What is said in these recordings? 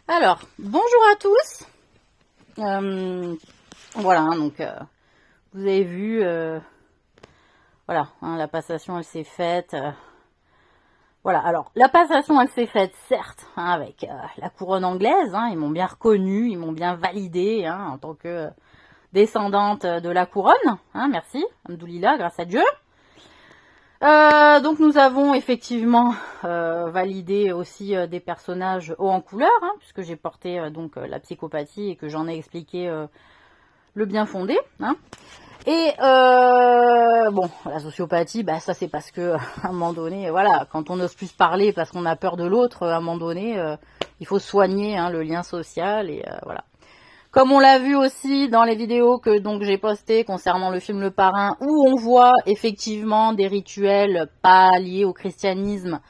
Alors, bonjour à tous. Voilà, donc vous avez vu, voilà, la passation elle s'est faite. Voilà, alors la passation elle s'est faite certes avec la couronne anglaise. Ils m'ont bien reconnue, ils m'ont bien validée en tant que descendante de la couronne. Merci, Alhamdoulilah, grâce à Dieu. Donc nous avons effectivement validé aussi des personnages hauts en couleur, puisque j'ai porté donc la psychopathie et que j'en ai expliqué le bien fondé. Et bon, la sociopathie, ça c'est parce que à un moment donné, voilà, quand on n'ose plus parler parce qu'on a peur de l'autre, à un moment donné, il faut soigner le lien social et voilà. Comme on l'a vu aussi dans les vidéos que donc j'ai postées concernant le film Le Parrain, où on voit effectivement des rituels pas liés au christianisme,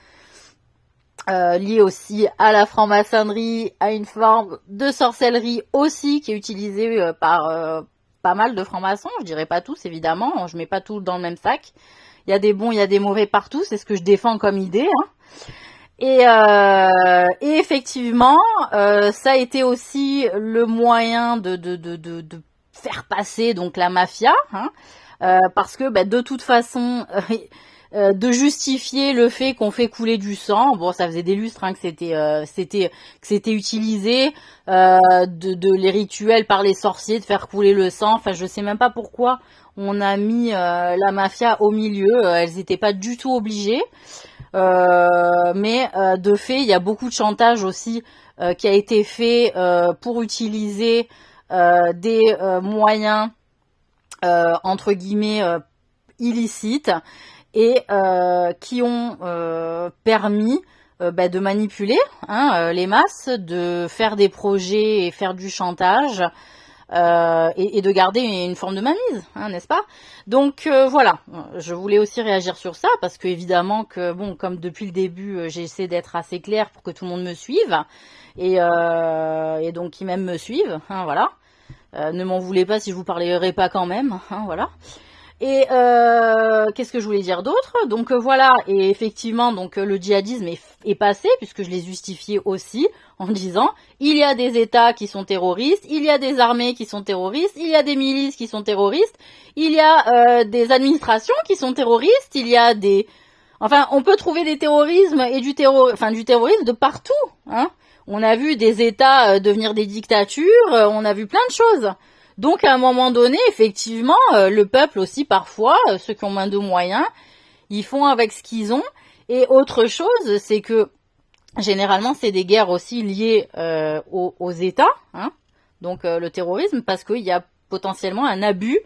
liés aussi à la franc-maçonnerie, à une forme de sorcellerie aussi qui est utilisée par pas mal de francs-maçons, je dirais pas tous évidemment, je mets pas tout dans le même sac. Il y a des bons, il y a des mauvais partout, c'est ce que je défends comme idée. Et effectivement, ça a été aussi le moyen de faire passer donc la mafia, parce que de toute façon, de justifier le fait qu'on fait couler du sang. Bon, ça faisait des lustres que c'était utilisé, de les rituels par les sorciers de faire couler le sang. Enfin, je sais même pas pourquoi on a mis la mafia au milieu. Elles n'étaient pas du tout obligées. Mais de fait, il y a beaucoup de chantage aussi qui a été fait pour utiliser des moyens entre guillemets illicites et qui ont permis de manipuler les masses, de faire des projets et faire du chantage et de garder une forme de mainmise, n'est-ce pas? Donc voilà, je voulais aussi réagir sur ça parce que évidemment que bon, comme depuis le début, j'essaie d'être assez claire pour que tout le monde me suive et donc qui même me suivent, voilà. Ne m'en voulez pas si je vous parlerai pas quand même, voilà. Et qu'est-ce que je voulais dire d'autre? Donc voilà, et effectivement, donc le djihadisme est passé, puisque je l'ai justifié aussi, en disant, il y a des États qui sont terroristes, il y a des armées qui sont terroristes, il y a des milices qui sont terroristes, il y a des administrations qui sont terroristes, il y a des... Enfin, on peut trouver des terrorismes et du terrorisme de partout, On a vu des États devenir des dictatures, on a vu plein de choses. Donc à un moment donné, effectivement, le peuple aussi parfois, ceux qui ont moins de moyens, ils font avec ce qu'ils ont. Et autre chose, c'est que généralement c'est des guerres aussi liées aux États, donc le terrorisme, parce qu'il y a potentiellement un abus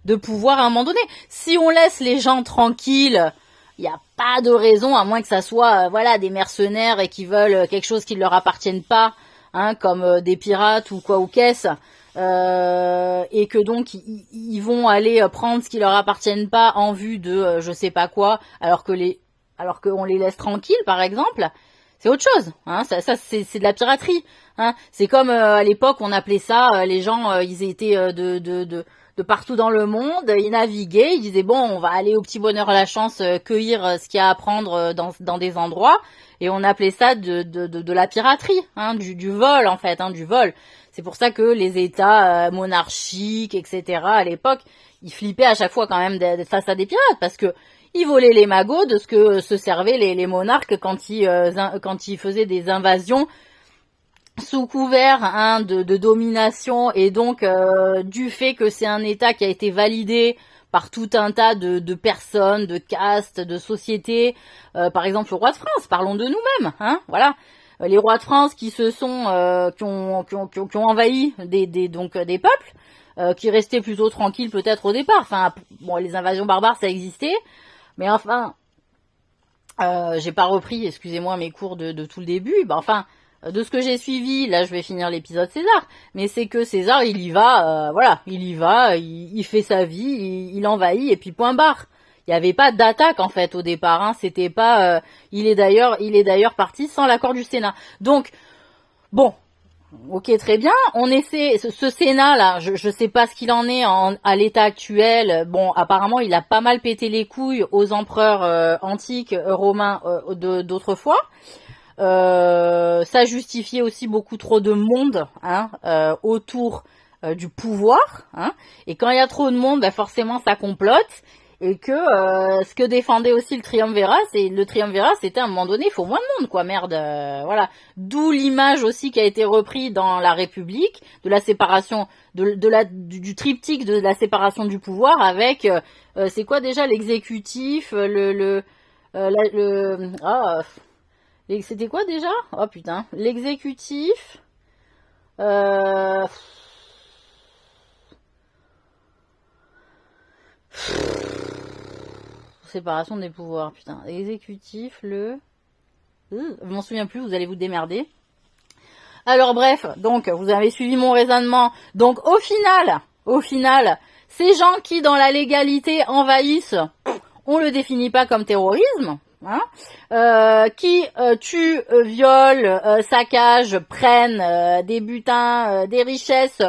de pouvoir à un moment donné. Si on laisse les gens tranquilles, il n'y a pas de raison, à moins que ça soit voilà des mercenaires et qui veulent quelque chose qui ne leur appartienne pas, comme des pirates ou quoi ou qu'est-ce. Et que donc ils vont aller prendre ce qui leur appartienne pas en vue de je sais pas quoi, alors qu'on les laisse tranquilles par exemple, c'est autre chose, ça c'est de la piraterie, c'est comme à l'époque on appelait ça les gens ils étaient de partout dans le monde, ils naviguaient, ils disaient bon on va aller au petit bonheur à la chance cueillir ce qu'il y a à prendre dans des endroits, et on appelait ça de la piraterie, du vol en fait, du vol. C'est pour ça que les États monarchiques, etc., à l'époque, ils flippaient à chaque fois quand même face à des pirates, parce que ils volaient les magots de ce que se servaient les monarques quand ils faisaient des invasions sous couvert de domination, et donc du fait que c'est un État qui a été validé par tout un tas de personnes, de castes, de sociétés, par exemple le roi de France, parlons de nous-mêmes, voilà. Les rois de France qui se sont qui ont envahi des peuples qui restaient plutôt tranquilles peut-être au départ. Enfin bon, les invasions barbares ça existait, mais enfin j'ai pas repris, excusez-moi, mes cours de tout le début. De ce que j'ai suivi, là je vais finir l'épisode César, mais c'est que César il y va, voilà, il fait sa vie, il envahit et puis point barre. Il n'y avait pas d'attaque en fait au départ, c'était pas. Il est d'ailleurs parti sans l'accord du Sénat. Donc bon, ok très bien. On essaie ce Sénat là, je sais pas ce qu'il en est à l'état actuel. Bon, apparemment il a pas mal pété les couilles aux empereurs antiques romains d'autrefois. Ça justifiait aussi beaucoup trop de monde hein, autour du pouvoir. Hein, et quand il y a trop de monde, ben forcément ça complote. Et que ce que défendait aussi le triumvirat, c'était à un moment donné, il faut moins de monde, quoi, merde, voilà. D'où l'image aussi qui a été reprise dans la République de la séparation, du triptyque de la séparation du pouvoir avec, c'est quoi déjà l'exécutif, c'était quoi déjà? Oh putain, l'exécutif, euh, séparation des pouvoirs, putain. L'exécutif, je m'en souviens plus, vous allez vous démerder. Alors bref, donc vous avez suivi mon raisonnement. Donc au final, ces gens qui dans la légalité envahissent, on le définit pas comme terrorisme, hein, qui tuent, violent, saccagent, prennent des butins, des richesses,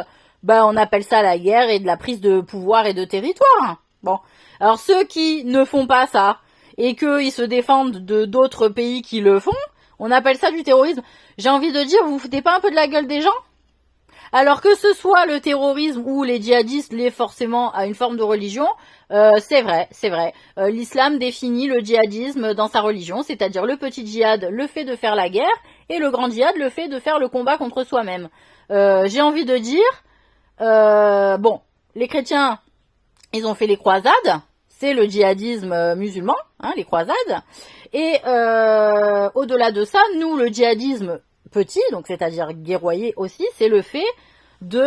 ben on appelle ça la guerre et de la prise de pouvoir et de territoire. Bon. Alors ceux qui ne font pas ça et qu'ils se défendent de d'autres pays qui le font, on appelle ça du terrorisme. J'ai envie de dire, vous vous foutez pas un peu de la gueule des gens? Alors que ce soit le terrorisme ou les djihadistes liés forcément à une forme de religion, c'est vrai. L'islam définit le djihadisme dans sa religion, c'est-à-dire le petit djihad, le fait de faire la guerre, et le grand djihad, le fait de faire le combat contre soi-même. J'ai envie de dire, bon, les chrétiens, ils ont fait les croisades, c'est le djihadisme musulman, hein, les croisades. Et au-delà de ça, nous, le djihadisme petit, donc c'est-à-dire guerroyer aussi, c'est le fait de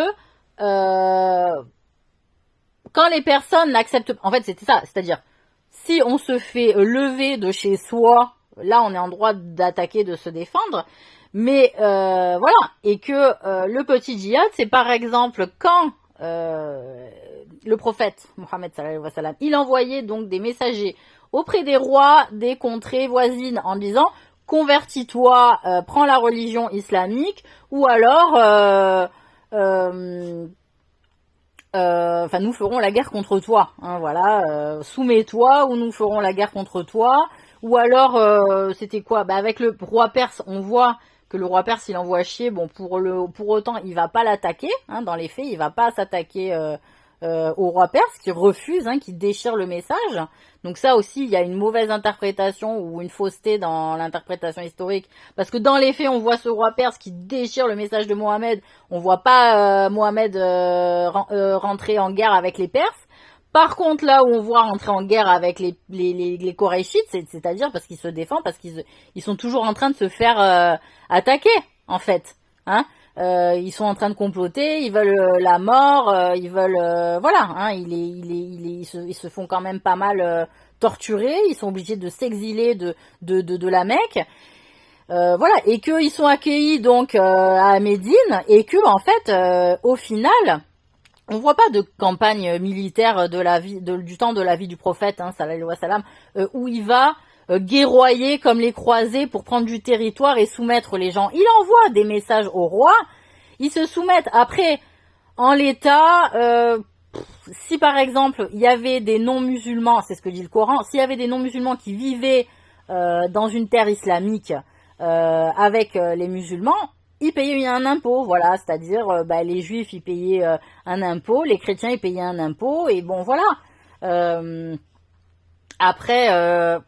quand les personnes n'acceptent, en fait, c'était ça, c'est-à-dire si on se fait lever de chez soi, là, on est en droit d'attaquer, de se défendre. Mais voilà, et que le petit djihad, c'est par exemple quand le prophète Mohammed sallallahu alayhi wa sallam, il envoyait donc des messagers auprès des rois des contrées voisines en disant convertis-toi, prends la religion islamique, ou alors nous ferons la guerre contre toi, hein, voilà, soumets-toi ou nous ferons la guerre contre toi, ou alors c'était quoi, avec le roi perse, on voit que le roi perse il envoie chier, bon pour autant il va pas l'attaquer, hein, dans les faits il va pas s'attaquer au roi perse qui refuse, hein, qui déchire le message. Donc ça aussi, il y a une mauvaise interprétation ou une fausseté dans l'interprétation historique, parce que dans les faits, on voit ce roi perse qui déchire le message de Mohammed. On voit pas Mohammed rentrer en guerre avec les Perses. Par contre, là où on voit rentrer en guerre avec les Korachites, c'est-à-dire parce qu'ils se défendent, parce qu'ils sont toujours en train de se faire attaquer, en fait, hein. Ils sont en train de comploter, ils veulent la mort, ils veulent voilà, hein, ils se font quand même pas mal torturer, ils sont obligés de s'exiler de la Mecque, voilà, et qu'ils sont accueillis donc à Médine, et que en fait au final on voit pas de campagne militaire de la vie du temps de la vie du prophète, hein, sallallahu alayhi wa sallam, où il va guerroyer comme les croisés pour prendre du territoire et soumettre les gens. Il envoie des messages au roi, ils se soumettent. Après, en l'état, si par exemple il y avait des non-musulmans, c'est ce que dit le Coran, s'il y avait des non-musulmans qui vivaient dans une terre islamique avec les musulmans, ils payaient un impôt, voilà, c'est-à-dire les juifs ils payaient un impôt, les chrétiens ils payaient un impôt, et bon voilà. Après,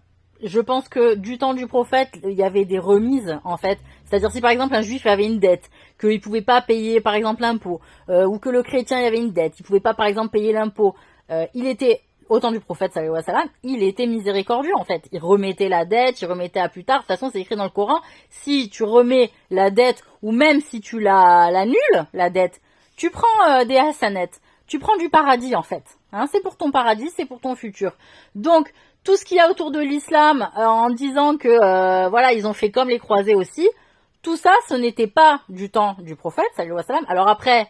je pense que du temps du prophète, il y avait des remises, en fait. C'est-à-dire si par exemple un juif avait une dette, qu'il pouvait pas payer par exemple l'impôt, ou que le chrétien il avait une dette, il pouvait pas par exemple payer l'impôt, il était, au temps du prophète sallallahu alayhi wa sallam, il était miséricordieux en fait. Il remettait la dette, il remettait à plus tard. De toute façon, c'est écrit dans le Coran, si tu remets la dette, ou même si tu l'annules, la dette, tu prends des hasanettes, tu prends du paradis en fait. Hein, c'est pour ton paradis, c'est pour ton futur. Donc, tout ce qu'il y a autour de l'islam, en disant que voilà, ils ont fait comme les croisés aussi, tout ça, ce n'était pas du temps du prophète, sallallahu alayhi wa sallam. Alors après,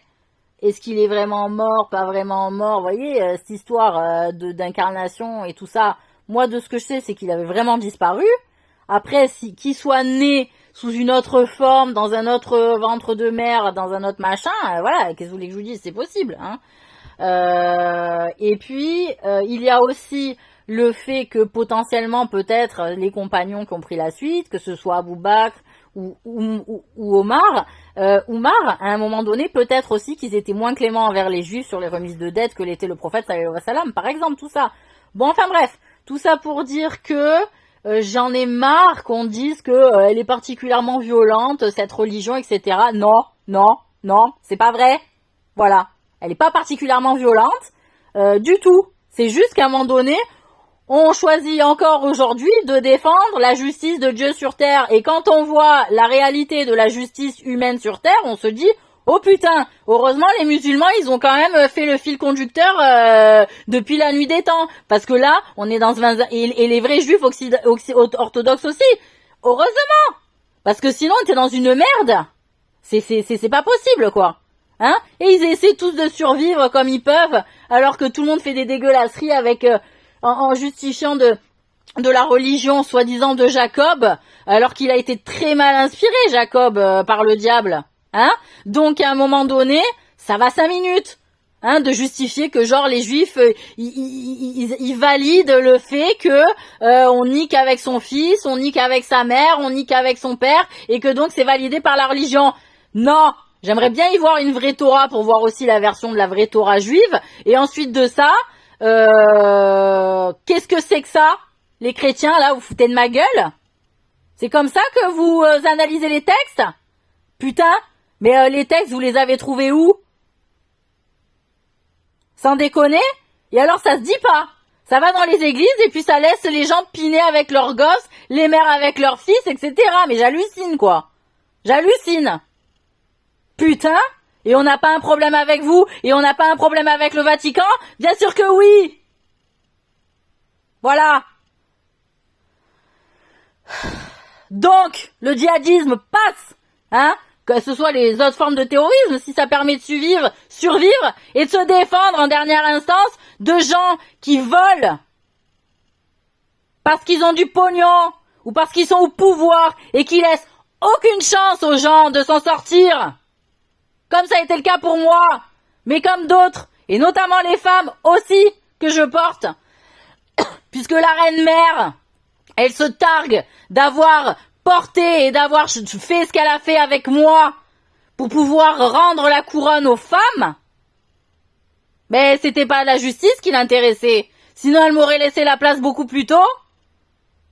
est-ce qu'il est vraiment mort, pas vraiment mort, vous voyez, cette histoire d'incarnation et tout ça, moi de ce que je sais, c'est qu'il avait vraiment disparu. Après, qu'il soit né sous une autre forme, dans un autre ventre de mer, dans un autre machin, voilà, qu'est-ce que vous voulez que je vous dise, c'est possible, hein. Et puis, il y a aussi le fait que potentiellement, peut-être, les compagnons qui ont pris la suite, que ce soit Abou Bakr, ou Omar, Oumar, à un moment donné, peut-être aussi qu'ils étaient moins cléments envers les juifs sur les remises de dettes que l'était le prophète sallallahu alayhi wa sallam, par exemple, tout ça. Bon, enfin bref, tout ça pour dire que j'en ai marre qu'on dise que elle est particulièrement violente, cette religion, etc. Non, non, non, c'est pas vrai. Voilà, elle est pas particulièrement violente du tout. C'est juste qu'à un moment donné, on choisit encore aujourd'hui de défendre la justice de Dieu sur terre. Et quand on voit la réalité de la justice humaine sur terre, on se dit, oh putain, heureusement les musulmans, ils ont quand même fait le fil conducteur depuis la nuit des temps. Parce que là, on est dans et les vrais juifs orthodoxes aussi. Heureusement. Parce que sinon, on était dans une merde. C'est pas possible, quoi. Hein? Et ils essaient tous de survivre comme ils peuvent, alors que tout le monde fait des dégueulasseries avec... en justifiant de la religion soi-disant de Jacob, alors qu'il a été très mal inspiré, Jacob, par le diable. Hein? Donc, à un moment donné, ça va 5 minutes. Hein, de justifier que genre les juifs, ils valident le fait que on nique avec son fils, on nique avec sa mère, on nique avec son père, et que donc c'est validé par la religion. Non! J'aimerais bien y voir une vraie Torah pour voir aussi la version de la vraie Torah juive. Et ensuite de ça... qu'est-ce que c'est que ça? Les chrétiens, là, vous foutez de ma gueule? C'est comme ça que vous analysez les textes? Putain, mais les textes, vous les avez trouvés où? Sans déconner? Et alors, ça se dit pas. Ça va dans les églises et puis ça laisse les gens piner avec leurs gosses, les mères avec leurs fils, etc. Mais j'hallucine, quoi. J'hallucine. Putain. Et on n'a pas un problème avec vous, et on n'a pas un problème avec le Vatican? Bien sûr que oui! Voilà. Donc, le djihadisme passe, hein? Que ce soit les autres formes de terrorisme, si ça permet de survivre, et de se défendre en dernière instance de gens qui volent parce qu'ils ont du pognon, ou parce qu'ils sont au pouvoir, et qui laissent aucune chance aux gens de s'en sortir. Comme ça a été le cas pour moi, mais comme d'autres, et notamment les femmes aussi, que je porte, puisque la reine-mère, elle se targue d'avoir porté et d'avoir fait ce qu'elle a fait avec moi pour pouvoir rendre la couronne aux femmes. Mais c'était pas la justice qui l'intéressait, sinon elle m'aurait laissé la place beaucoup plus tôt.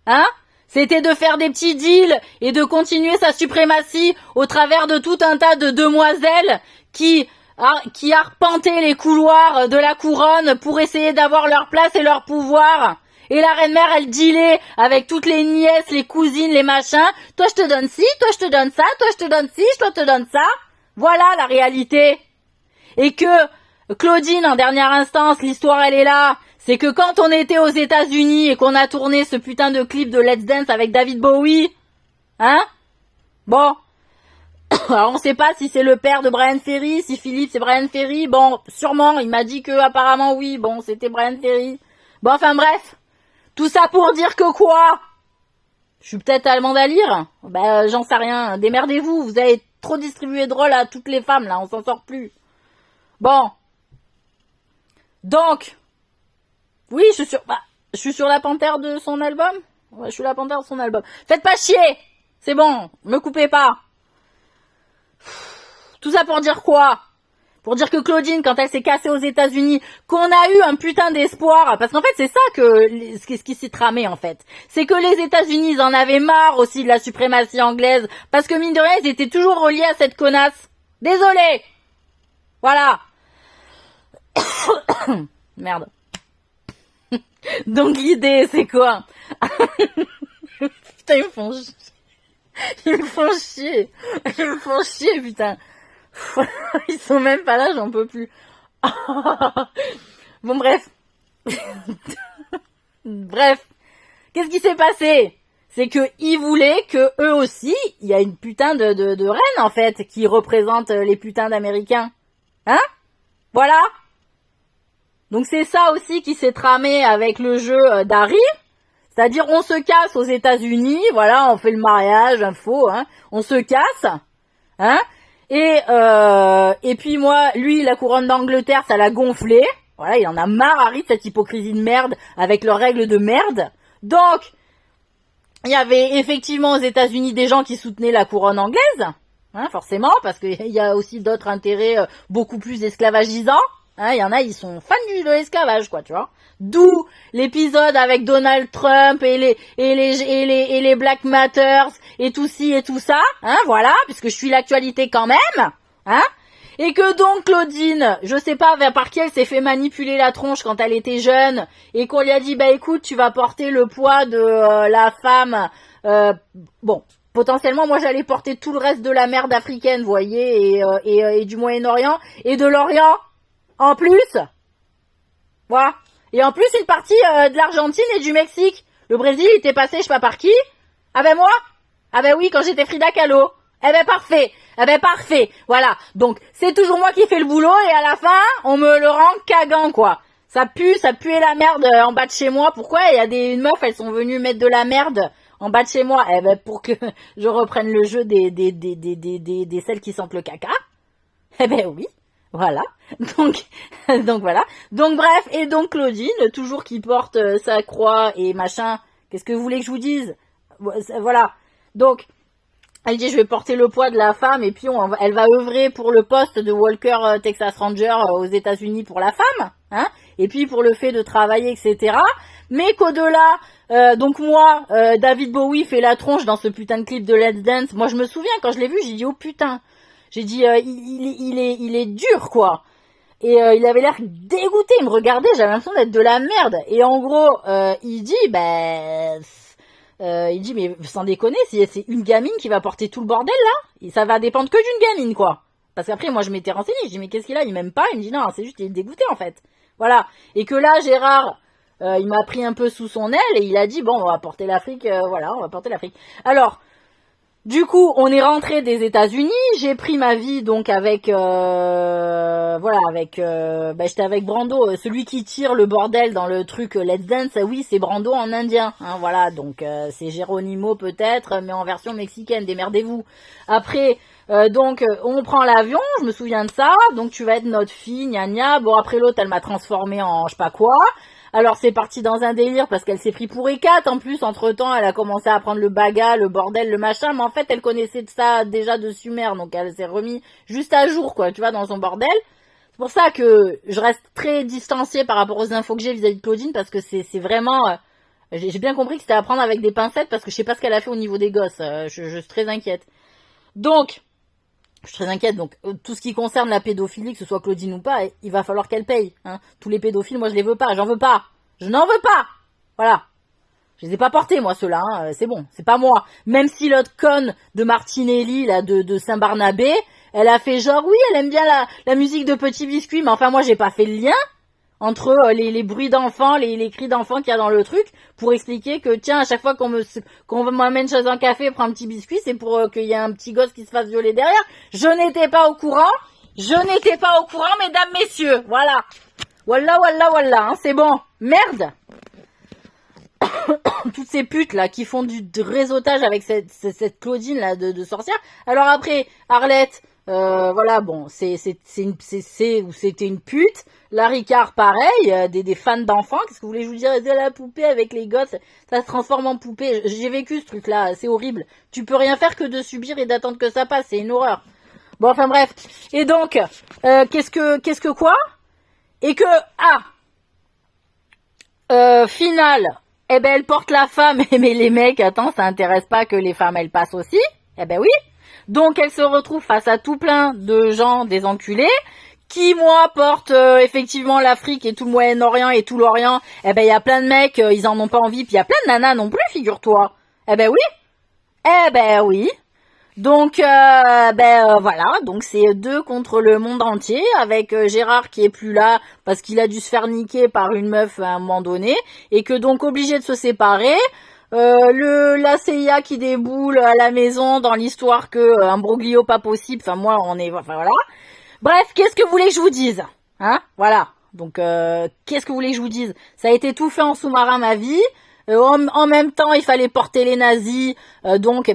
Hein? C'était de faire des petits deals et de continuer sa suprématie au travers de tout un tas de demoiselles qui arpentaient les couloirs de la couronne pour essayer d'avoir leur place et leur pouvoir. Et la reine-mère, elle dealait avec toutes les nièces, les cousines, les machins. Toi, je te donne ci, toi, je te donne ça, toi, je te donne ci, toi, je te donne ça. Voilà la réalité. Et que Claudine, en dernière instance, l'histoire, elle est là. C'est que quand on était aux États-Unis et qu'on a tourné ce putain de clip de Let's Dance avec David Bowie, hein? Bon. Alors on sait pas si c'est le père de Brian Ferry, si Philippe c'est Brian Ferry. Bon, sûrement, il m'a dit que apparemment oui, bon, c'était Brian Ferry. Bon, enfin bref. Tout ça pour dire que quoi? Je suis peut-être allemande à lire? Ben, j'en sais rien. Démerdez-vous, vous avez trop distribué de rôles à toutes les femmes, là, on s'en sort plus. Bon. Donc... Oui, je suis sur la panthère de son album. Ouais, je suis la panthère de son album. Faites pas chier! C'est bon, me coupez pas. Tout ça pour dire quoi? Pour dire que Claudine, quand elle s'est cassée aux États-Unis, qu'on a eu un putain d'espoir, parce qu'en fait c'est ça ce qui s'est tramé en fait. C'est que les États-Unis, ils en avaient marre aussi de la suprématie anglaise, parce que mine de rien, ils étaient toujours reliés à cette connasse. Désolé. Voilà. Merde. Donc l'idée, c'est quoi? Putain, ils me font chier. Ils me font chier. Ils me font chier, putain. Ils sont même pas là, j'en peux plus. Bon, bref. Bref. Qu'est-ce qui s'est passé? C'est que ils voulaient que eux aussi, il y a une putain de reine, en fait, qui représente les putains d'Américains. Hein? Voilà. Donc c'est ça aussi qui s'est tramé avec le jeu d'Harry. C'est-à-dire on se casse aux États-Unis, voilà, on fait le mariage, info, hein, on se casse, hein, et puis moi, lui, la couronne d'Angleterre, ça l'a gonflé, voilà, il en a marre, Harry, de cette hypocrisie de merde, avec leurs règles de merde. Donc, Il y avait effectivement aux États-Unis des gens qui soutenaient la couronne anglaise, hein, forcément, parce qu'il y a aussi d'autres intérêts beaucoup plus esclavagisants. Hein, il y en a, ils sont fans de l'esclavage, quoi, tu vois. D'où l'épisode avec Donald Trump et les Black Matters et tout ci et tout ça, hein, voilà, puisque je suis l'actualité quand même, hein. Et que donc Claudine, je sais pas par qui elle s'est fait manipuler la tronche quand elle était jeune, et qu'on lui a dit, bah écoute, tu vas porter le poids de la femme, bon, potentiellement moi j'allais porter tout le reste de la merde africaine, vous voyez, et du Moyen-Orient, et de l'Orient, en plus, voilà, et en plus une partie de l'Argentine et du Mexique. Le Brésil était passé, je sais pas par qui. Ah ben moi, ah ben oui, quand j'étais Frida Kahlo. Eh ben parfait, voilà. Donc c'est toujours moi qui fais le boulot et à la fin on me le rend cagant quoi. Ça puait la merde en bas de chez moi. Pourquoi il y a une meufs, elles sont venues mettre de la merde en bas de chez moi. Eh ben pour que je reprenne le jeu des celles qui sentent le caca. Eh ben oui, voilà. Donc voilà. Donc bref, et donc Claudine, toujours qui porte sa croix et machin. Qu'est-ce que vous voulez que je vous dise? Voilà. Donc elle dit je vais porter le poids de la femme et puis elle va œuvrer pour le poste de Walker Texas Ranger aux États-Unis pour la femme, hein, et puis pour le fait de travailler, etc. Mais qu'au-delà, donc moi, David Bowie fait la tronche dans ce putain de clip de Let's Dance. Moi je me souviens quand je l'ai vu, j'ai dit oh putain, j'ai dit il est dur quoi. Et il avait l'air dégoûté, il me regardait, j'avais l'impression d'être de la merde. Et en gros, il dit il dit mais sans déconner, si c'est une gamine qui va porter tout le bordel là, ça va dépendre que d'une gamine quoi. Parce qu'après moi je m'étais renseignée, je dis mais qu'est-ce qu'il a, il m'aime pas, il me dit non c'est juste il est dégoûté en fait. Voilà. Et que là Gérard, il m'a pris un peu sous son aile et il a dit bon on va porter l'Afrique, voilà on va porter l'Afrique. Alors du coup, on est rentré des États-Unis. J'ai pris ma vie donc avec j'étais avec Brando, celui qui tire le bordel dans le truc Let's Dance. Oui, c'est Brando en indien. Hein, voilà, donc c'est Geronimo peut-être, mais en version mexicaine. Démerdez-vous. Après, on prend l'avion. Je me souviens de ça. Donc tu vas être notre fille, gna gna. Bon après l'autre, elle m'a transformée en je sais pas quoi. Alors c'est parti dans un délire parce qu'elle s'est pris pour Hécate. En plus, entre-temps, elle a commencé à prendre le baga, le bordel, le machin. Mais en fait, elle connaissait ça déjà de Sumer. Donc elle s'est remis juste à jour, quoi, tu vois, dans son bordel. C'est pour ça que je reste très distanciée par rapport aux infos que j'ai vis-à-vis de Claudine. Parce que c'est vraiment... j'ai bien compris que c'était à prendre avec des pincettes parce que je sais pas ce qu'elle a fait au niveau des gosses. Je suis très inquiète. Donc... je suis très inquiète, donc tout ce qui concerne la pédophilie, que ce soit Claudine ou pas, il va falloir qu'elle paye. Hein. Tous les pédophiles, moi je les veux pas, j'en veux pas. Je n'en veux pas. Voilà. Je les ai pas portés, moi, ceux-là. Hein. C'est bon, c'est pas moi. Même si l'autre conne de Martinelli, là, de Saint-Barnabé, elle a fait genre, oui, elle aime bien la musique de Petit Biscuit, mais enfin, moi, j'ai pas fait le lien entre les bruits d'enfants, les cris d'enfants qu'il y a dans le truc, pour expliquer que, tiens, à chaque fois qu'on m'amène chez un café et prend un petit biscuit, c'est pour qu'il y ait un petit gosse qui se fasse violer derrière. Je n'étais pas au courant, mesdames, messieurs, voilà. Wallah, hein, c'est bon. Merde. Toutes ces putes, là, qui font du réseautage avec cette Claudine, là, de sorcière. Alors après, Arlette, voilà, bon, c'était une pute. La Ricard, pareil, des fans d'enfants. Qu'est-ce que vous voulez que je vous dise? De la poupée avec les gosses, ça se transforme en poupée. J'ai vécu ce truc-là, c'est horrible. Tu peux rien faire que de subir et d'attendre que ça passe, c'est une horreur. Bon, enfin bref. Et donc, qu'est-ce que quoi? Et que, finale, eh ben elle porte la femme, mais les mecs, attends, ça intéresse pas que les femmes elles passent aussi? Eh ben oui. Donc elle se retrouve face à tout plein de gens, des enculés, qui moi portent effectivement l'Afrique et tout le Moyen-Orient et tout l'Orient. Eh ben il y a plein de mecs, ils en ont pas envie, puis il y a plein de nanas non plus, figure-toi. Eh ben oui. Donc voilà, donc c'est 2 contre le monde entier avec Gérard qui est plus là parce qu'il a dû se faire niquer par une meuf à un moment donné et que donc obligé de se séparer. La CIA qui déboule à la maison dans l'histoire que un broglio pas possible. Enfin moi voilà. Bref, qu'est-ce que vous voulez que je vous dise? Hein? Voilà. Donc qu'est-ce que vous voulez que je vous dise? Ça a été tout fait en sous-marin ma vie. En même temps, il fallait porter les nazis, donc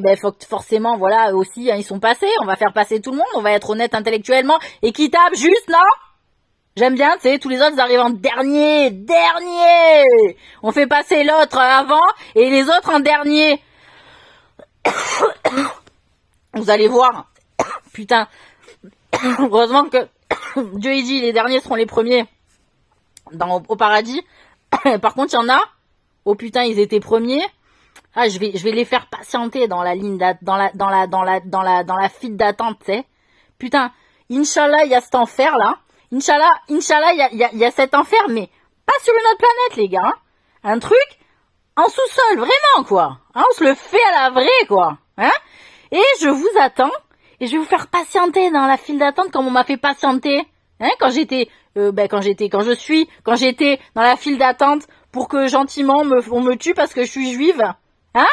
forcément, voilà, eux aussi, hein, ils sont passés. On va faire passer tout le monde, on va être honnête intellectuellement, équitable, juste, non? J'aime bien, tu sais, tous les autres ils arrivent en dernier. On fait passer l'autre avant et les autres en dernier. Vous allez voir. Putain. Heureusement que Dieu il dit les derniers seront les premiers au paradis. Par contre, il y en a. Oh putain, ils étaient premiers. Ah, je vais les faire patienter dans la ligne dans la file d'attente, tu sais. Putain, Inch'Allah, il y a cet enfer là. Inch'Allah, il y a cet enfer, mais pas sur une autre planète, les gars. Hein. Un truc en sous-sol, vraiment, quoi. Hein, on se le fait à la vraie, quoi. Hein. Et je vous attends, et je vais vous faire patienter dans la file d'attente comme on m'a fait patienter. Hein, quand j'étais dans la file d'attente pour que gentiment on me tue parce que je suis juive. Hein?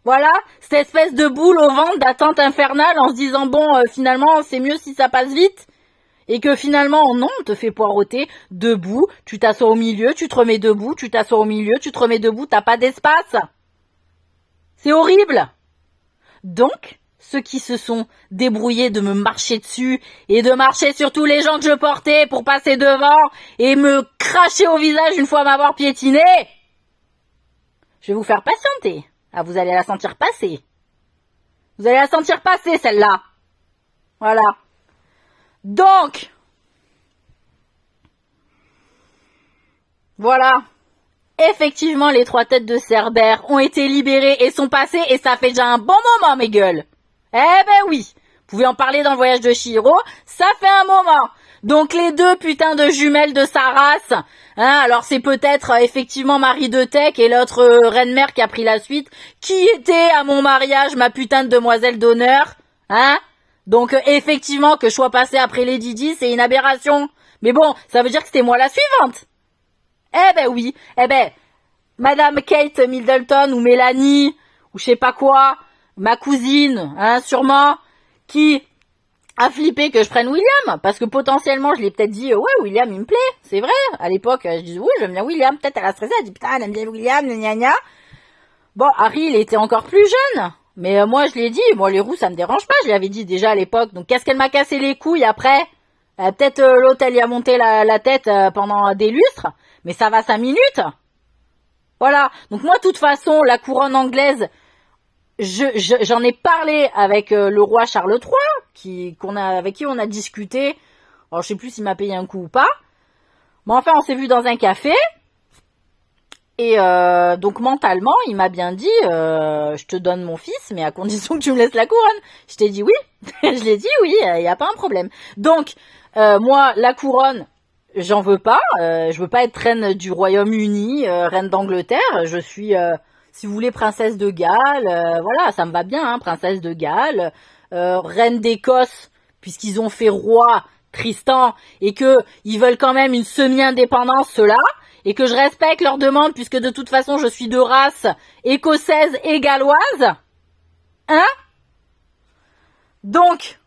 Voilà, cette espèce de boule au ventre d'attente infernale en se disant bon, finalement, c'est mieux si ça passe vite. Et que finalement, non, on te fait poireauter debout, tu t'assois au milieu, tu te remets debout, tu t'assois au milieu, tu te remets debout, t'as pas d'espace. C'est horrible. Donc, ceux qui se sont débrouillés de me marcher dessus et de marcher sur tous les gens que je portais pour passer devant et me cracher au visage une fois m'avoir piétiné, je vais vous faire patienter. Ah, vous allez la sentir passer. Vous allez la sentir passer, celle-là. Voilà. Donc, voilà. Effectivement, les 3 têtes de Cerbère ont été libérées et sont passées et ça fait déjà un bon moment, mes gueules. Eh ben oui. Vous pouvez en parler dans le voyage de Chihiro, ça fait un moment. Donc les 2 putains de jumelles de sa race, hein, alors c'est peut-être effectivement Marie de Teck et l'autre reine-mère qui a pris la suite, qui était à mon mariage ma putain de demoiselle d'honneur, hein. Donc effectivement que je sois passée après les Didi, c'est une aberration. Mais bon, ça veut dire que c'était moi la suivante. Eh ben oui, Madame Kate Middleton ou Mélanie, ou je sais pas quoi, ma cousine, hein, sûrement, qui a flippé que je prenne William, parce que potentiellement, je l'ai peut-être dit, ouais, William, il me plaît, c'est vrai. À l'époque, je disais, oui, j'aime bien William, peut-être elle a stressé, elle dit, putain, elle aime bien William, gna gna. Bon, Harry, il était encore plus jeune, mais moi, je l'ai dit, moi, les roues, ça me dérange pas, je l'avais dit déjà à l'époque, donc qu'est-ce qu'elle m'a cassé les couilles après? Peut-être l'autre, elle y a monté la tête pendant des lustres, mais ça va 5 minutes. Voilà, donc moi, de toute façon, la couronne anglaise, j'en ai parlé avec le roi Charles III, avec qui on a discuté. Alors je sais plus s'il m'a payé un coup ou pas. Mais enfin, on s'est vu dans un café. Et donc mentalement, il m'a bien dit, je te donne mon fils, mais à condition que tu me laisses la couronne. Je t'ai dit oui. Je l'ai dit oui, il n'y a pas un problème. Donc moi, la couronne, j'en veux pas. Je veux pas être reine du Royaume-Uni, reine d'Angleterre. Je suis si vous voulez, princesse de Galles, voilà, ça me va bien, hein, princesse de Galles, reine d'Écosse, puisqu'ils ont fait roi Tristan, et que ils veulent quand même une semi-indépendance, ceux-là, et que je respecte leurs demandes, puisque de toute façon, je suis de race écossaise et galloise. Hein? Donc,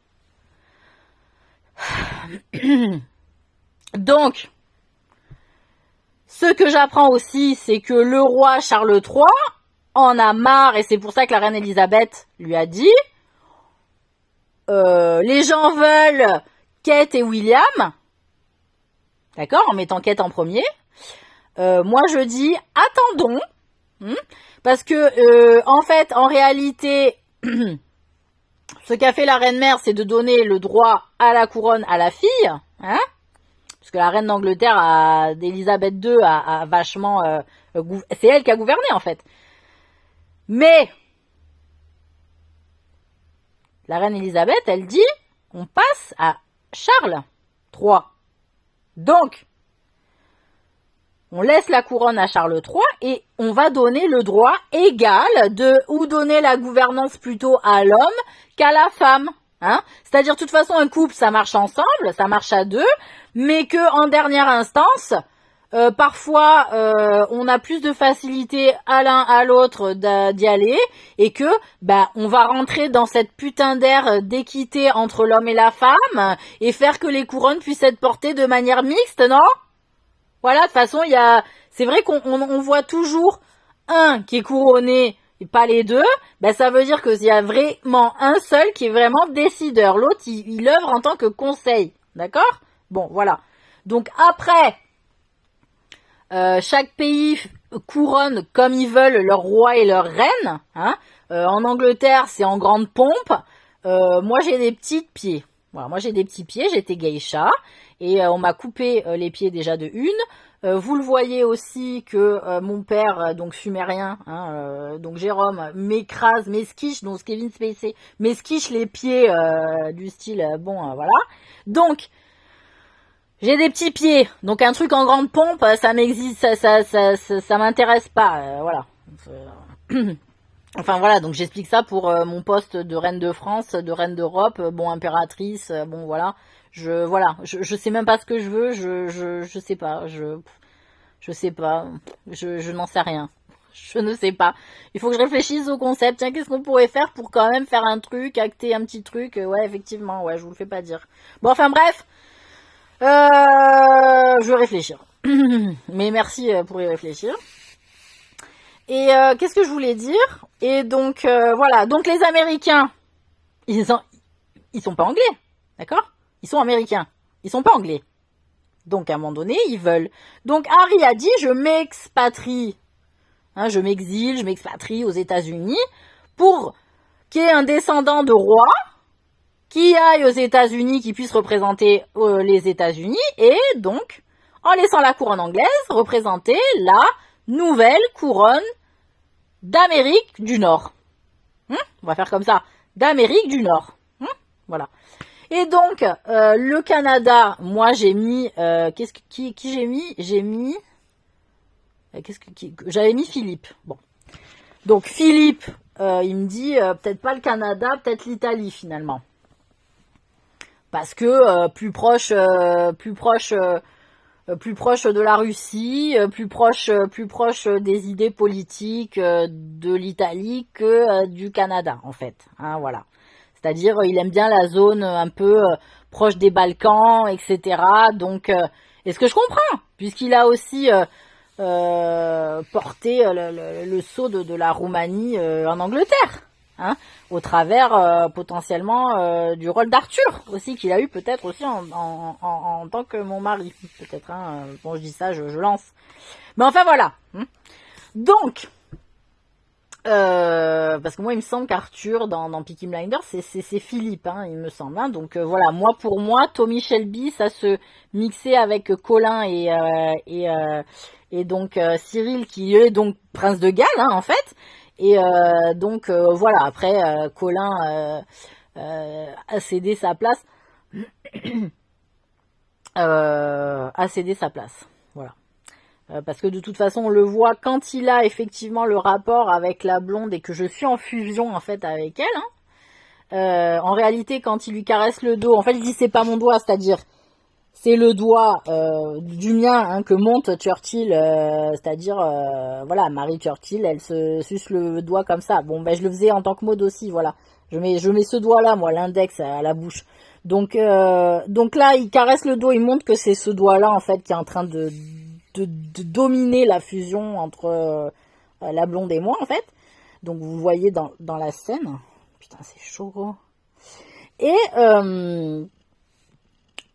ce que j'apprends aussi, c'est que le roi Charles III en a marre, et c'est pour ça que la reine Elisabeth lui a dit les gens veulent Kate et William, d'accord, en mettant Kate en premier. Moi je dis attendons, parce que en fait, en réalité, ce qu'a fait la reine-mère, c'est de donner le droit à la couronne à la fille, hein, parce que la reine d'Angleterre, d'Elisabeth II, a vachement, c'est elle qui a gouverné en fait. Mais la reine Elisabeth, elle dit, on passe à Charles III. Donc, on laisse la couronne à Charles III et on va donner le droit égal ou donner la gouvernance plutôt à l'homme qu'à la femme. Hein, c'est-à-dire, de toute façon, un couple, ça marche ensemble, ça marche à 2, mais que en dernière instance, parfois, on a plus de facilité à l'un à l'autre d'y aller, et que, on va rentrer dans cette putain d'ère d'équité entre l'homme et la femme, et faire que les couronnes puissent être portées de manière mixte, non? Voilà, de toute façon, c'est vrai qu'on voit toujours un qui est couronné et pas les deux, ça veut dire qu'il y a vraiment un seul qui est vraiment décideur. L'autre, il œuvre en tant que conseil. D'accord? Bon, voilà. Donc après, chaque pays couronne comme ils veulent leur roi et leur reine. Hein. En Angleterre, c'est en grande pompe. Moi, j'ai des petits pieds. Voilà, moi j'ai des petits pieds, j'étais geisha et on m'a coupé les pieds déjà de une. Vous le voyez aussi que mon père, donc sumérien, hein, donc Jérôme, m'écrase, m'esquiche, donc Kevin Spacey, m'esquiche les pieds du style, voilà. Donc, j'ai des petits pieds, donc un truc en grande pompe, ça m'existe, ça m'intéresse pas, voilà. Enfin voilà, donc j'explique ça pour mon poste de reine de France, de reine d'Europe, impératrice, voilà. Je sais même pas ce que je veux, je sais pas, je sais pas, je n'en sais rien. Je ne sais pas. Il faut que je réfléchisse au concept. Tiens, qu'est-ce qu'on pourrait faire pour quand même faire un truc, acter un petit truc. Ouais, effectivement, ouais, je vous le fais pas dire. Bon, enfin bref, je vais réfléchir. Mais merci pour y réfléchir. Et qu'est-ce que je voulais dire? Et donc voilà, donc les Américains, ils sont pas anglais, d'accord? Ils sont américains, ils sont pas anglais. Donc à un moment donné, ils veulent. Donc Harry a dit, je m'expatrie, hein, je m'exile, je m'expatrie aux États-Unis pour qu'il y ait un descendant de roi qui aille aux États-Unis, qui puisse représenter les États-Unis et donc en laissant la couronne anglaise représenter la nouvelle couronne d'Amérique du Nord. On va faire comme ça. D'Amérique du Nord. Voilà. Et donc, le Canada, moi j'ai mis... qui j'ai mis? J'ai mis... J'avais mis Philippe. Bon. Donc Philippe, il me dit peut-être pas le Canada, peut-être l'Italie finalement. Parce que plus proche de la Russie, plus proche des idées politiques de l'Italie que du Canada, en fait. Hein, voilà. C'est-à-dire, il aime bien la zone un peu proche des Balkans, etc. Donc, et ce que je comprends, puisqu'il a aussi porté le sceau de la Roumanie en Angleterre. Hein, au travers potentiellement du rôle d'Arthur aussi qu'il a eu peut-être aussi en tant que mon mari peut-être hein, bon je dis ça je lance mais enfin voilà donc parce que moi il me semble qu'Arthur dans Peaky Blinders c'est Philippe hein, il me semble hein, donc voilà moi pour moi Tommy Shelby ça se mixait avec Colin et donc Cyril qui est donc prince de Galles hein, en fait. Et donc voilà, après Colin a cédé sa place. A cédé sa place. Voilà. Parce que de toute façon, on le voit quand il a effectivement le rapport avec la blonde et que je suis en fusion en fait avec elle. Hein. En réalité, quand il lui caresse le dos, en fait, il dit c'est pas mon doigt, c'est-à-dire c'est le doigt du mien hein, que monte Churchill, c'est-à-dire voilà, Marie Churchill, elle se suce le doigt comme ça. Bon, ben je le faisais en tant que mode aussi, voilà. Je mets ce doigt-là, moi, l'index à la bouche. Donc là, il caresse le dos, il montre que c'est ce doigt-là en fait qui est en train de dominer la fusion entre la blonde et moi en fait. Donc vous le voyez dans la scène. Putain, c'est chaud. Gros.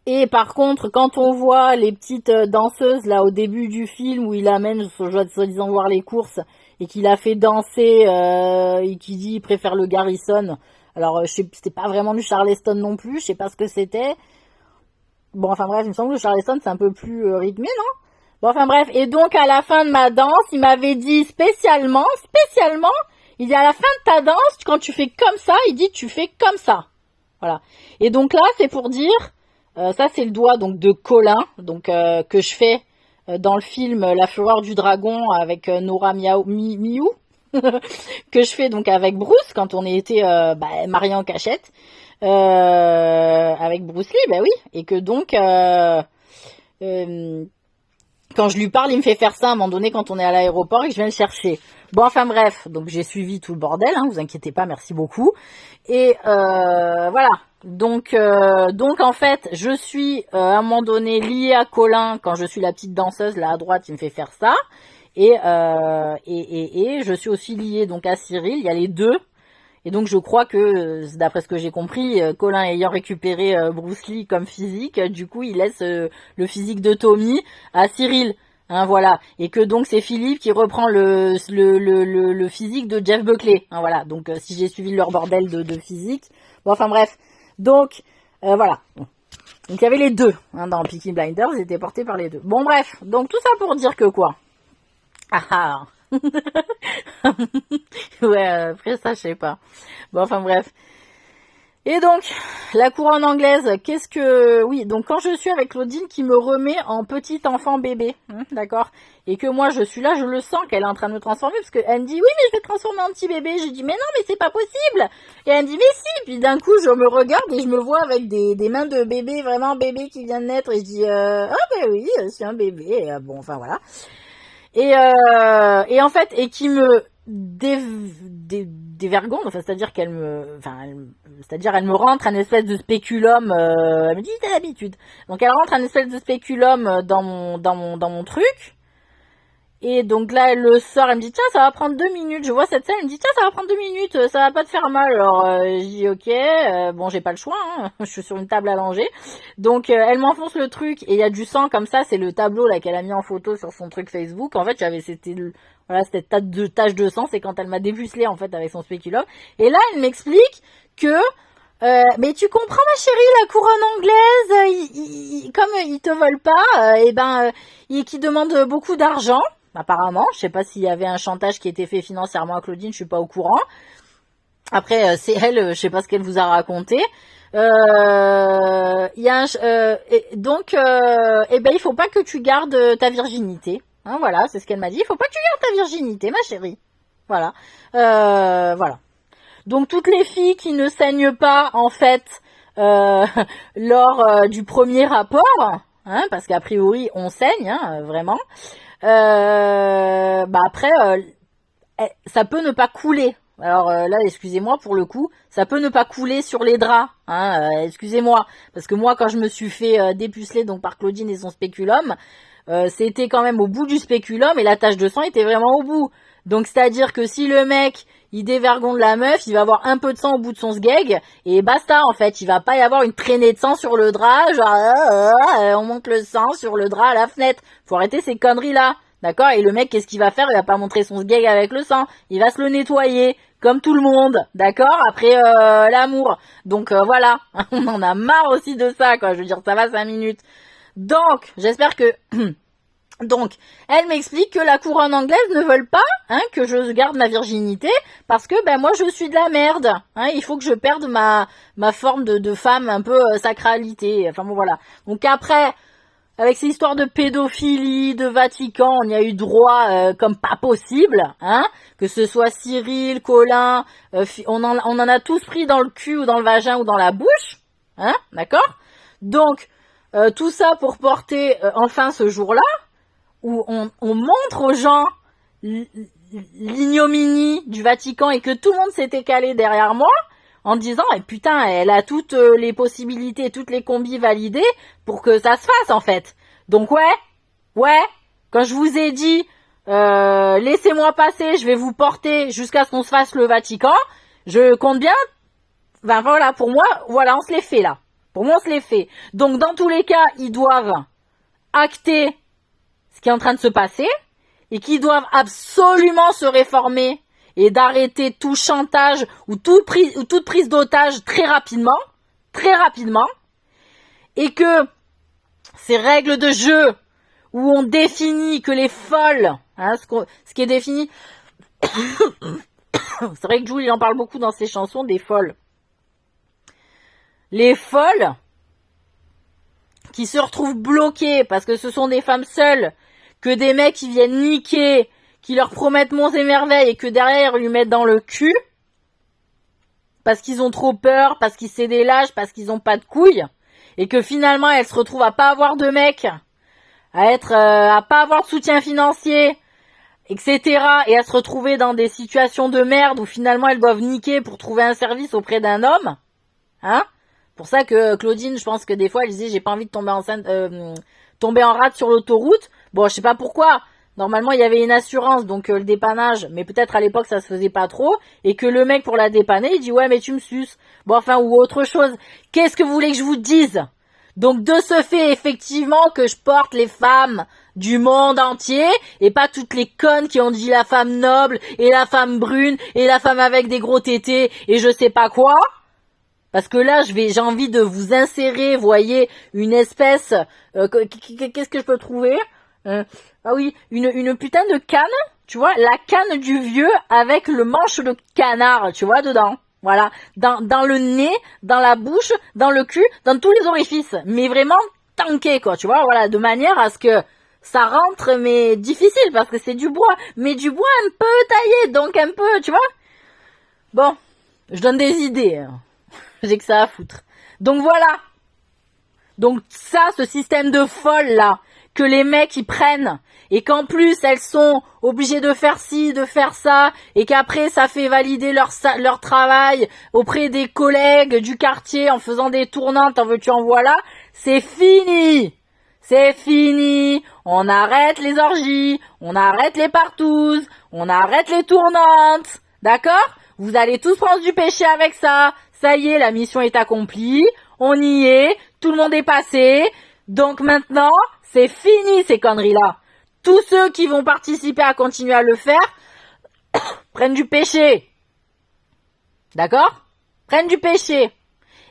Et par contre, quand on voit les petites danseuses là au début du film où il amène soi-disant voir les courses et qu'il a fait danser et qui dit il préfère le Garrison. Alors c'était pas vraiment du Charleston non plus, je sais pas ce que c'était. Bon enfin bref, il me semble que le Charleston c'est un peu plus rythmé, non? Bon enfin bref, et donc à la fin de ma danse, il m'avait dit spécialement, il dit à la fin de ta danse, quand tu fais comme ça, il dit tu fais comme ça. Voilà. Et donc là, c'est pour dire ça c'est le doigt donc de Colin donc que je fais dans le film La Fureur du Dragon avec Nora Miou que je fais donc avec Bruce quand on était mariés en cachette avec Bruce Lee bah oui et que donc quand je lui parle il me fait faire ça à un moment donné quand on est à l'aéroport et que je viens le chercher. Bon enfin bref donc j'ai suivi tout le bordel hein, vous inquiétez pas merci beaucoup et voilà. Donc en fait, je suis à un moment donné liée à Colin quand je suis la petite danseuse là à droite, il me fait faire ça, et je suis aussi liée donc à Cyril. Il y a les deux, et donc je crois que d'après ce que j'ai compris, Colin ayant récupéré Bruce Lee comme physique, du coup il laisse le physique de Tommy à Cyril. Hein, voilà, et que donc c'est Philippe qui reprend le physique de Jeff Buckley. Hein, voilà, donc si j'ai suivi leur bordel de physique, bon, enfin bref, donc voilà. Donc il y avait les deux hein, dans Peaky Blinders, ils étaient portés par les deux. Bon bref, donc tout ça pour dire que quoi. Ah ah. Ouais, après ça je sais pas. Bon enfin bref. Et donc, la couronne anglaise, qu'est-ce que... Oui, donc quand je suis avec Claudine qui me remet en petit enfant bébé, hein, d'accord, et que moi je suis là, je le sens qu'elle est en train de me transformer, parce qu'elle me dit, oui mais je vais te transformer en petit bébé, j'ai dit, mais non mais c'est pas possible, et elle me dit, mais si, puis d'un coup je me regarde et je me vois avec des mains de bébé, vraiment bébé qui vient de naître, et je dis, ah ben oui, c'est un bébé, et, bon enfin voilà. Et en fait, et qui me dévergonde, enfin, c'est-à-dire qu'elle me, enfin, c'est-à-dire elle me rentre un espèce de spéculum, elle me dit t'as l'habitude. Donc elle rentre un espèce de spéculum dans mon truc. Et donc là, elle le sort, elle me dit tiens, ça va prendre 2 minutes. Je vois cette scène, elle me dit tiens, ça va prendre 2 minutes, ça va pas te faire mal. Alors je dis ok, bon j'ai pas le choix, hein, je suis sur une table allongée. Donc elle m'enfonce le truc et il y a du sang comme ça, c'est le tableau là qu'elle a mis en photo sur son truc Facebook. En fait, voilà, cette tache de sang, c'est quand elle m'a dépucelé en fait avec son spéculum. Et là, elle m'explique que mais tu comprends ma chérie, la couronne anglaise, comme ils te veulent pas, et qui demandent beaucoup d'argent. Apparemment, je sais pas s'il y avait un chantage qui était fait financièrement à Claudine, je suis pas au courant. Après, c'est elle, je sais pas ce qu'elle vous a raconté. Il y a il faut pas que tu gardes ta virginité. Hein, voilà, c'est ce qu'elle m'a dit. Il faut pas que tu gardes ta virginité, ma chérie. Voilà, voilà. Donc toutes les filles qui ne saignent pas, en fait, lors du premier rapport, hein, parce qu'a priori on saigne, hein, vraiment. Après, ça peut ne pas couler. Alors là, excusez-moi pour le coup, ça peut ne pas couler sur les draps. Hein, excusez-moi, parce que moi, quand je me suis fait dépuceler donc par Claudine et son spéculum, c'était quand même au bout du spéculum et la tache de sang était vraiment au bout. Donc c'est-à-dire que si le mec il dévergonde la meuf, il va avoir un peu de sang au bout de son sgeg et basta en fait. Il va pas y avoir une traînée de sang sur le drap, genre on monte le sang sur le drap à la fenêtre. Faut arrêter ces conneries là, d'accord? Et le mec qu'est-ce qu'il va faire? Il va pas montrer son sgeg avec le sang, il va se le nettoyer comme tout le monde, d'accord? Après l'amour. Donc voilà, on en a marre aussi de ça quoi. Je veux dire ça va 5 minutes. Donc j'espère que donc, elle m'explique que la couronne anglaise ne veut pas hein, que je garde ma virginité parce que moi je suis de la merde. Hein, il faut que je perde ma forme de femme un peu sacralité. Enfin bon voilà. Donc après, avec ces histoires de pédophilie, de Vatican, on y a eu droit comme pas possible. Hein, que ce soit Cyril, Colin, on en a tous pris dans le cul ou dans le vagin ou dans la bouche. Hein, d'accord? Donc, tout ça pour porter enfin ce jour-là où on montre aux gens l'ignominie du Vatican et que tout le monde s'était calé derrière moi en disant putain elle a toutes les possibilités, toutes les combis validées pour que ça se fasse en fait. Donc ouais, quand je vous ai dit laissez-moi passer, je vais vous porter jusqu'à ce qu'on se fasse le Vatican, je compte bien, ben voilà, pour moi, voilà, on se les fait là. Pour moi, on se les fait. Donc dans tous les cas, ils doivent acter ce qui est en train de se passer et qui doivent absolument se réformer et d'arrêter tout chantage ou toute prise d'otage très rapidement, et que ces règles de jeu où on définit que les folles, hein, ce qui est défini, c'est vrai que Jules il en parle beaucoup dans ses chansons des folles. Les folles qui se retrouvent bloquées parce que ce sont des femmes seules, que des mecs qui viennent niquer, qui leur promettent monts et merveilles et que derrière ils lui mettent dans le cul parce qu'ils ont trop peur, parce qu'ils c'est des lâches, parce qu'ils ont pas de couilles et que finalement elles se retrouvent à pas avoir de mec, à pas avoir de soutien financier, etc. et à se retrouver dans des situations de merde où finalement elles doivent niquer pour trouver un service auprès d'un homme, hein? Pour ça que Claudine, je pense que des fois elle disait j'ai pas envie de tomber enceinte, tomber en rate sur l'autoroute. Bon, je sais pas pourquoi. Normalement, il y avait une assurance, donc le dépannage, mais peut-être à l'époque ça se faisait pas trop, et que le mec pour la dépanner, il dit ouais mais tu me suces. Bon enfin ou autre chose. Qu'est-ce que vous voulez que je vous dise? Donc de ce fait effectivement que je porte les femmes du monde entier, et pas toutes les connes qui ont dit la femme noble, et la femme brune, et la femme avec des gros tétés, et je sais pas quoi. Parce que là, j'ai envie de vous insérer, voyez, une espèce, qu'est-ce que je peux trouver ah oui, une putain de canne, tu vois, la canne du vieux avec le manche de canard, tu vois, dedans. Voilà, dans le nez, dans la bouche, dans le cul, dans tous les orifices. Mais vraiment tanké, quoi, tu vois, voilà, de manière à ce que ça rentre, mais difficile, parce que c'est du bois. Mais du bois un peu taillé, donc un peu, tu vois. Bon, je donne des idées, hein. J'ai que ça à foutre. Donc voilà. Donc ça, ce système de folle là, que les mecs ils prennent, et qu'en plus elles sont obligées de faire ci, de faire ça, et qu'après ça fait valider leur travail auprès des collègues du quartier en faisant des tournantes, en veux-tu en voilà, c'est fini. C'est fini. On arrête les orgies, on arrête les partouzes, on arrête les tournantes. D'accord? Vous allez tous prendre du péché avec ça. Ça y est, la mission est accomplie. On y est. Tout le monde est passé. Donc maintenant, c'est fini ces conneries-là. Tous ceux qui vont participer à continuer à le faire prennent du péché. D'accord? Prennent du péché.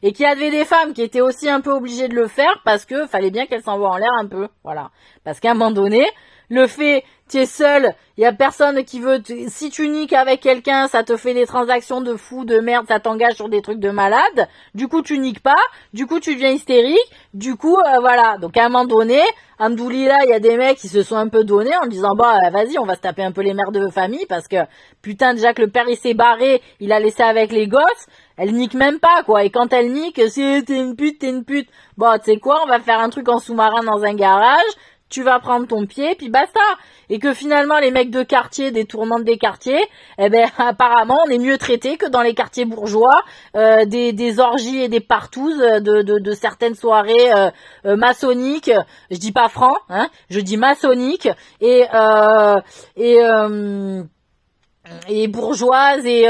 Et qu'il y avait des femmes qui étaient aussi un peu obligées de le faire parce que fallait bien qu'elles s'envoient en l'air un peu. Voilà. Parce qu'à un moment donné, le fait, tu es seul, il y a personne qui veut, si tu niques avec quelqu'un, ça te fait des transactions de fou, de merde, ça t'engage sur des trucs de malade, du coup tu niques pas, du coup tu deviens hystérique, du coup, voilà. Donc à un moment donné, Hamdoulillah, il y a des mecs qui se sont un peu donnés en disant, bah, vas-y, on va se taper un peu les mères de famille parce que, putain, déjà que le père il s'est barré, il a laissé avec les gosses, elle nique même pas, quoi. Et quand elle nique, si t'es une pute, t'es une pute. Bon, tu sais quoi, on va faire un truc en sous-marin dans un garage, tu vas prendre ton pied, puis basta. Et que finalement, les mecs de quartier, des tournantes des quartiers, eh ben, apparemment, on est mieux traités que dans les quartiers bourgeois, des orgies et des partouzes de certaines soirées maçonniques. Je dis pas franc, hein, je dis maçonniques et bourgeoise et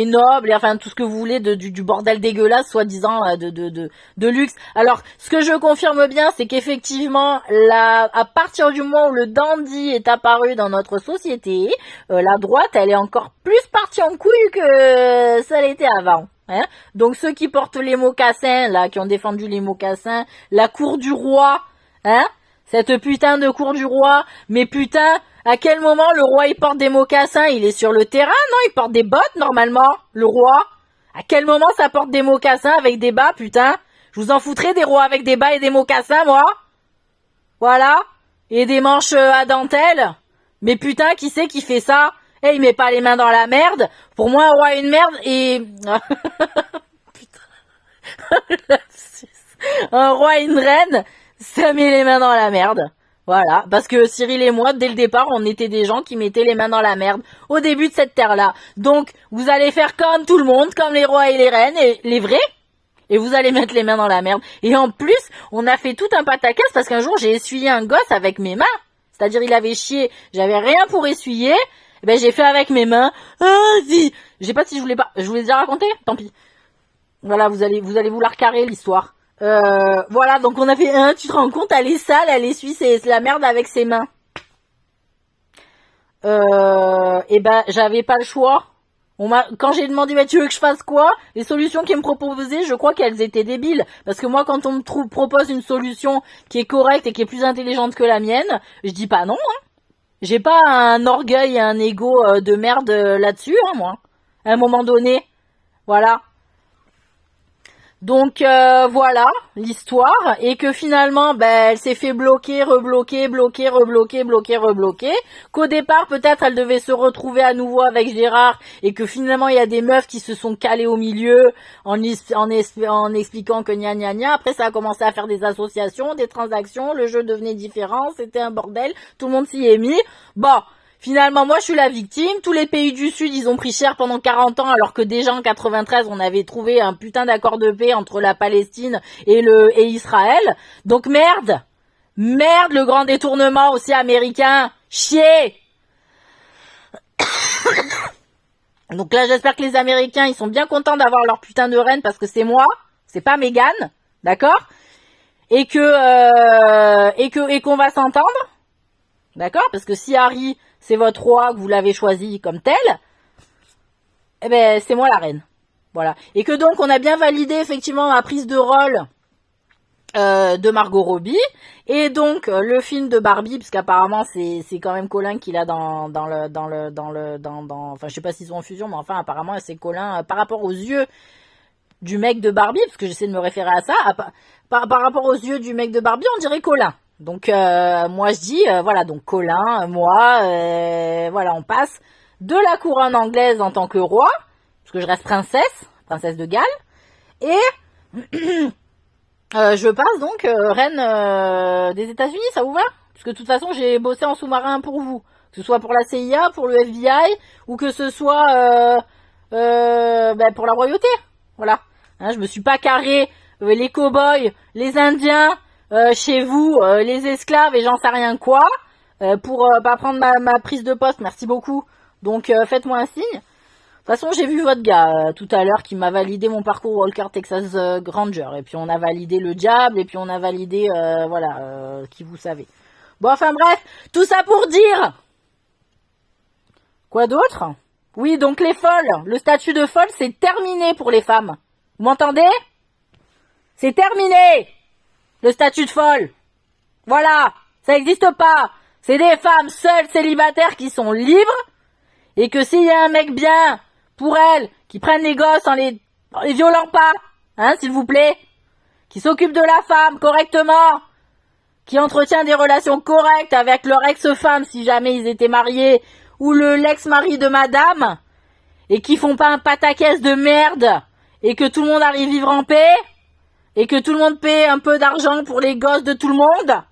noble et enfin tout ce que vous voulez du bordel dégueulasse soi-disant de luxe. Alors ce que je confirme bien, c'est qu'effectivement à partir du moment où le dandy est apparu dans notre société, la droite elle est encore plus partie en couille que ça l'était avant. Hein. Donc ceux qui portent les mocassins là, qui ont défendu les mocassins, la cour du roi, hein, cette putain de cour du roi, mais putain, à quel moment le roi il porte des mocassins? Il est sur le terrain, non? Il porte des bottes normalement, le roi. À quel moment ça porte des mocassins avec des bas, putain? Je vous en foutrais des rois avec des bas et des mocassins, moi? Voilà. Et des manches à dentelle. Mais putain, qui c'est qui fait ça? Eh, il met pas les mains dans la merde. Pour moi, un roi est une merde et... putain. Un roi et une reine, ça met les mains dans la merde. Voilà, parce que Cyril et moi, dès le départ, on était des gens qui mettaient les mains dans la merde au début de cette terre-là. Donc, vous allez faire comme tout le monde, comme les rois et les reines, et les vrais, et vous allez mettre les mains dans la merde. Et en plus, on a fait tout un pataquès parce qu'un jour, j'ai essuyé un gosse avec mes mains. C'est-à-dire, il avait chié, j'avais rien pour essuyer, et ben j'ai fait avec mes mains. Ah, si. Je sais pas si je vous l'ai déjà raconté, tant pis. Voilà, vous allez vous la recarrer l'histoire. Voilà, donc on a fait tu te rends compte, elle est sale, elle essuie la merde avec ses mains. Et ben, j'avais pas le choix. Quand j'ai demandé, tu veux que je fasse quoi? Les solutions qu'ils me proposaient, je crois qu'elles étaient débiles. Parce que moi, quand on me propose une solution qui est correcte et qui est plus intelligente que la mienne, je dis pas non, hein. J'ai pas un orgueil et un ego de merde là-dessus, hein, moi. À un moment donné. Voilà. Donc voilà l'histoire, et que finalement elle s'est fait bloquer, rebloquer, bloquer, rebloquer, bloquer, rebloquer, qu'au départ peut-être elle devait se retrouver à nouveau avec Gérard, et que finalement il y a des meufs qui se sont calées au milieu en expliquant que gna gna gna. Après ça a commencé à faire des associations, des transactions, le jeu devenait différent, c'était un bordel, tout le monde s'y est mis. Bon, finalement, moi, je suis la victime. Tous les pays du Sud, ils ont pris cher pendant 40 ans, alors que déjà en 93, on avait trouvé un putain d'accord de paix entre la Palestine et Israël. Donc merde, le grand détournement aussi américain, chier. Donc là, j'espère que les Américains, ils sont bien contents d'avoir leur putain de reine, parce que c'est moi, c'est pas Meghan, d'accord? Et qu'on va s'entendre. D'accord? Parce que si Harry, c'est votre roi, que vous l'avez choisi comme tel, eh ben, c'est moi la reine. Voilà. Et que donc, on a bien validé effectivement ma prise de rôle de Margot Robbie, et donc le film de Barbie, parce qu'apparemment c'est quand même Colin qui l'a dans enfin je sais pas s'ils sont en fusion, mais enfin apparemment c'est Colin par rapport aux yeux du mec de Barbie, parce que j'essaie de me référer à ça, par rapport aux yeux du mec de Barbie, on dirait Colin. Donc moi je dis voilà, donc Colin, moi voilà, on passe de la couronne anglaise en tant que roi, parce que je reste princesse de Galles, et je passe donc reine des États-Unis, ça vous va? Parce que de toute façon, j'ai bossé en sous-marin pour vous, que ce soit pour la CIA, pour le FBI, ou que ce soit pour la royauté. Voilà. Hein, je me suis pas carré les cow-boys, les Indiens, chez vous, les esclaves et j'en sais rien quoi, pour pas prendre ma prise de poste. Merci beaucoup. Donc faites-moi un signe. De toute façon, j'ai vu votre gars tout à l'heure qui m'a validé mon parcours Walker Texas Ranger. Et puis on a validé le diable, et puis on a validé, qui vous savez. Bon, enfin bref, tout ça pour dire... Quoi d'autre? Oui, donc les folles. Le statut de folle, c'est terminé pour les femmes. Vous m'entendez? C'est terminé, le statut de folle. Voilà, ça n'existe pas. C'est des femmes seules, célibataires, qui sont libres. Et que s'il y a un mec bien... pour elles, qui prennent les gosses en les violant pas, hein, s'il vous plaît, qui s'occupent de la femme correctement, qui entretient des relations correctes avec leur ex-femme si jamais ils étaient mariés, ou l'ex-mari de madame, et qui font pas un pataquès de merde, et que tout le monde arrive vivre en paix, et que tout le monde paie un peu d'argent pour les gosses de tout le monde,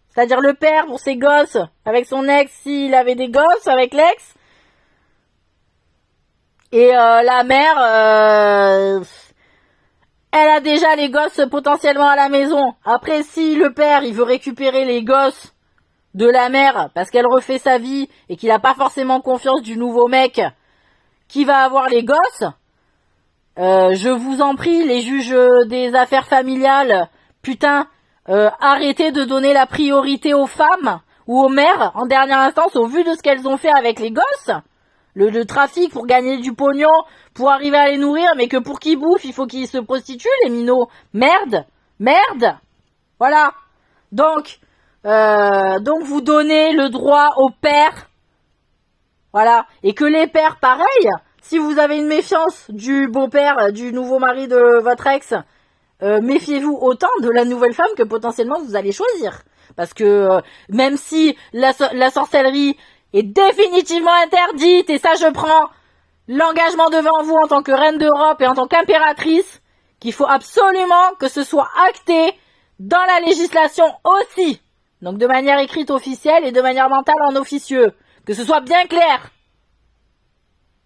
c'est-à-dire le père pour ses gosses, avec son ex s'il avait des gosses avec l'ex, et la mère, elle a déjà les gosses potentiellement à la maison. Après, si le père, il veut récupérer les gosses de la mère parce qu'elle refait sa vie et qu'il a pas forcément confiance du nouveau mec qui va avoir les gosses, je vous en prie, les juges des affaires familiales, putain, arrêtez de donner la priorité aux femmes ou aux mères en dernière instance au vu de ce qu'elles ont fait avec les gosses. Le trafic pour gagner du pognon, pour arriver à les nourrir, mais que pour qu'ils bouffent, il faut qu'ils se prostituent, les minots. Merde. Voilà. Donc vous donnez le droit aux pères. Voilà. Et que les pères, pareil, si vous avez une méfiance du beau-père, du nouveau mari de votre ex, méfiez-vous autant de la nouvelle femme que potentiellement vous allez choisir. Parce que même si la sorcellerie est définitivement interdite, et ça je prends l'engagement devant vous en tant que reine d'Europe et en tant qu'impératrice, qu'il faut absolument que ce soit acté dans la législation aussi. Donc de manière écrite officielle et de manière mentale en officieux. Que ce soit bien clair.